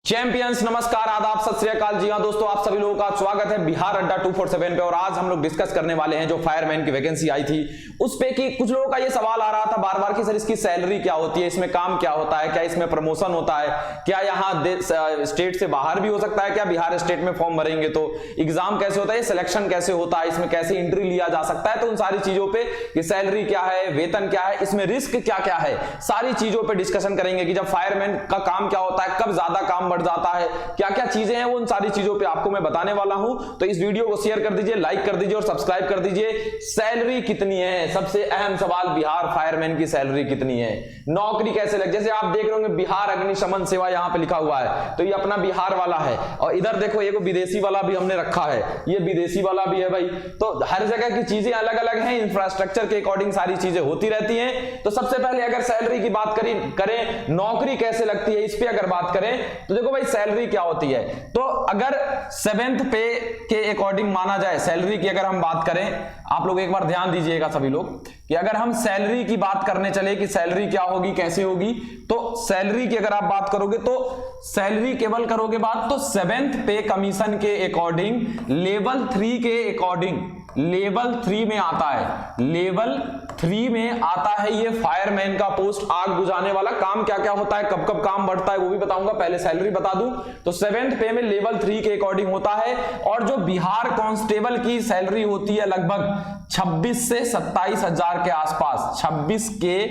Champions नमस्कार, आदाब, सत श्री अकाल। जी हां दोस्तों, आप सभी लोगों का स्वागत है बिहार अड्डा 247 पे। और आज हम लोग डिस्कस करने वाले हैं जो फायरमैन की वैकेंसी आई थी उस पे कि कुछ लोगों का ये सवाल आ रहा था बार बार कि सर इसकी सैलरी क्या होती है, इसमें काम क्या होता है, क्या इसमें प्रमोशन होता है, क्या यहाँ स्टेट से बाहर भी हो सकता है, क्या बिहार स्टेट में फॉर्म भरेंगे तो एग्जाम कैसे होता है, सिलेक्शन कैसे होता है, इसमें कैसे एंट्री लिया जा सकता है। तो उन सारी चीजों पे कि सैलरी क्या है, वेतन क्या है, इसमें रिस्क क्या क्या है, सारी चीजों पे डिस्कशन करेंगे कि जब फायरमैन का काम क्या होता है, कब ज्यादा काम बढ़ जाता है, क्या क्या चीजें हैं, वो उन सारी चीजों पे आपको मैं बताने वाला हूं। तो इस वीडियो को शेयर कर दीजिए, लाइक कर दीजिए और सब्सक्राइब कर दीजिए। सैलरी कितनी है, सबसे अहम सवाल, बिहार फायरमैन की सैलरी कितनी है, नौकरी कैसे लग, जैसे आप देख रहे होंगे बिहार अग्निशमन सेवा यहां पे लिखा हुआ है, तो ये अपना बिहार वाला है। और इधर देखो एक विदेशी वाला भी हमने रखा है, ये विदेशी वाला भी है भाई। तो हर जगह की चीजें अलग अलग हैं, इंफ्रास्ट्रक्चर के अकॉर्डिंग सारी चीजें होती रहती हैं। तो सबसे पहले अगर सैलरी की बात करें, नौकरी कैसे लगती है, इस पे अगर बात करें तो देखो भाई सैलरी क्या होती है। तो अगर 7th पे के अकॉर्डिंग माना जाए सैलरी की अगर हम बात करें, आप लोग एक बार ध्यान दीजिएगा सभी लोग कि अगर हम सैलरी की बात करने चले कि सैलरी क्या होगी, कैसे होगी, तो सैलरी की अगर आप बात करोगे तो सैलरी केवल करोगे बात तो 7th पे कमीशन के अकॉर्डिंग लेवल 3 के अकॉर्डिंग लेवल 3 में आता है, लेवल 3 में आता है ये फायरमैन का पोस्ट, आग बुझाने वाला। काम क्या क्या होता है, कब कब काम बढ़ता है वो भी बताऊंगा, पहले सैलरी बता दूं। तो 7th पे में लेवल 3 के अकॉर्डिंग होता है। और जो बिहार कांस्टेबल की सैलरी होती है लगभग 26 से 27 हजार के आसपास, 26 के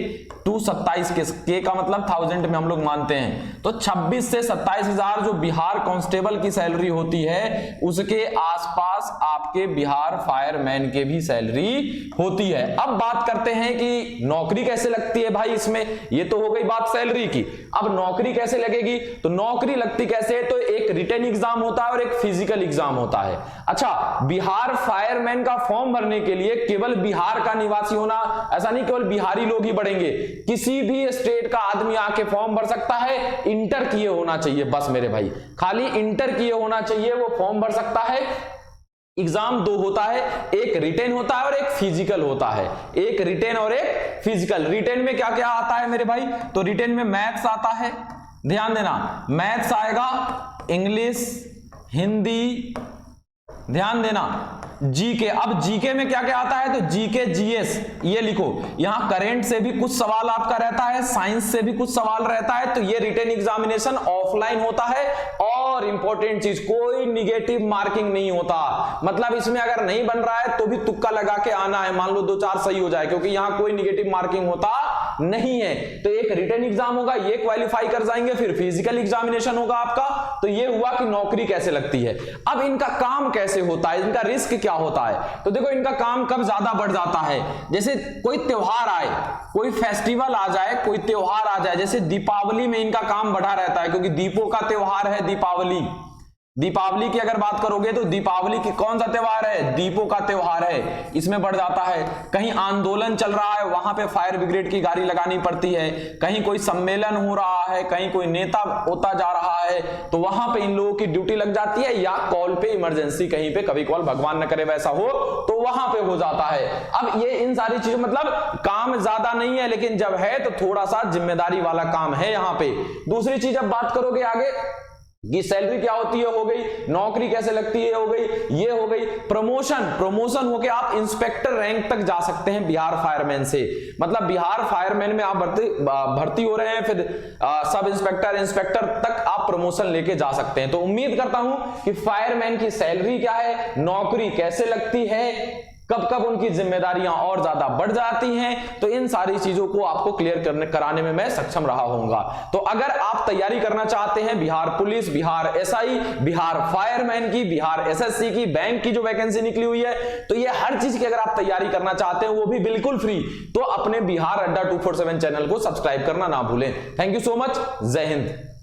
टू 27 के का मतलब 1000 में हम लोग मानते हैं। तो 26 से 27 हजार जो बिहार कांस्टेबल की सैलरी होती है उसके आसपास आपके बिहार फायरमैन के भी सैलरी होती है। अब बात करते हैं कि नौकरी कैसे लगती है भाई इसमें, ये तो हो गई बात सैलरी की। अब नौकरी कैसे लगेगी, तो नौकरी लगती कैसे है, तो एक रिटन एग्जाम होता है और एक फिजिकल एग्जाम होता है। अच्छा, बिहार फायरमैन का फॉर्म भरने के लिए केवल बिहार का निवासी होना, ऐसा नहीं केवल बिहारी लोग ही बढ़ेंगे, किसी भी स्टेट का आदमी आके फॉर्म भर सकता है, इंटर किए होना चाहिए बस मेरे भाई, खाली इंटर किए होना चाहिए वो फॉर्म भर सकता है। एग्जाम 2 होता है, एक रिटेन होता है और एक फिजिकल होता है, एक रिटेन और एक फिजिकल। रिटेन में क्या क्या आता है मेरे भाई, तो रिटेन में मैथ्स आता है, ध्यान देना, मैथ्स आएगा, इंग्लिश, हिंदी, ध्यान देना, जीके। अब जीके में क्या क्या आता है, तो जीके जीएस ये लिखो, यहां करंट से भी कुछ सवाल आपका रहता है, साइंस से भी कुछ सवाल रहता है। तो ये रिटन एग्जामिनेशन ऑफलाइन होता है। और इंपॉर्टेंट चीज, कोई निगेटिव मार्किंग नहीं होता, मतलब इसमें अगर नहीं बन रहा है तो भी तुक्का लगा के आना है, मान लो 2-4 सही हो जाए, क्योंकि यहां कोई निगेटिव मार्किंग होता नहीं है। तो एक रिटन एग्जाम होगा, ये क्वालिफाई कर जाएंगे, फिर फिजिकल एग्जामिनेशन होगा आपका। तो ये हुआ कि नौकरी कैसे लगती है। अब इनका काम कैसे होता है, इनका रिस्क क्या होता है, तो देखो इनका काम कब ज्यादा बढ़ जाता है, जैसे कोई त्योहार आए, कोई फेस्टिवल आ जाए, कोई त्योहार आ जाए, जैसे दीपावली में इनका काम बढ़ा रहता है, क्योंकि दीपों का त्योहार है दीपावली। दीपावली की अगर बात करोगे तो दीपावली की कौन सा त्योहार है, दीपों का त्योहार है, इसमें बढ़ जाता है। कहीं आंदोलन चल रहा है, वहां पे फायर ब्रिगेड की गाड़ी लगानी पड़ती है। कहीं कोई सम्मेलन हो रहा है, कहीं कोई नेता होता जा रहा है, तो वहां पे इन लोगों की ड्यूटी लग जाती है। या कॉल पे इमरजेंसी, कहीं पे कभी कॉल, भगवान न करे वैसा हो, तो वहां पे हो जाता है। अब ये इन सारी चीजों, मतलब काम ज्यादा नहीं है, लेकिन जब है तो थोड़ा सा जिम्मेदारी वाला काम है यहाँ पे। दूसरी चीज अब बात करोगे आगे कि सैलरी क्या होती है, हो गई, नौकरी कैसे लगती है, हो गई, ये हो गई। प्रमोशन होके आप इंस्पेक्टर रैंक तक जा सकते हैं बिहार फायरमैन से, मतलब बिहार फायरमैन में आप भर्ती हो रहे हैं, फिर सब इंस्पेक्टर तक आप प्रमोशन लेके जा सकते हैं। तो उम्मीद करता हूं कि फायरमैन की सैलरी क्या है, नौकरी कैसे लगती है, कब कब उनकी जिम्मेदारियां और ज्यादा बढ़ जाती हैं, तो इन सारी चीजों को आपको क्लियर कराने में मैं सक्षम रहा होऊंगा। तो अगर आप तैयारी करना चाहते हैं Bihar police, Bihar SI, Bihar fireman की, बिहार एसएससी की, बैंक की जो वैकेंसी निकली हुई है, तो ये हर चीज की अगर आप तैयारी करना चाहते हैं वो भी बिल्कुल फ्री, तो अपने बिहार अड्डा 247 चैनल को सब्सक्राइब करना ना भूलें। थैंक यू सो मच, जय हिंद।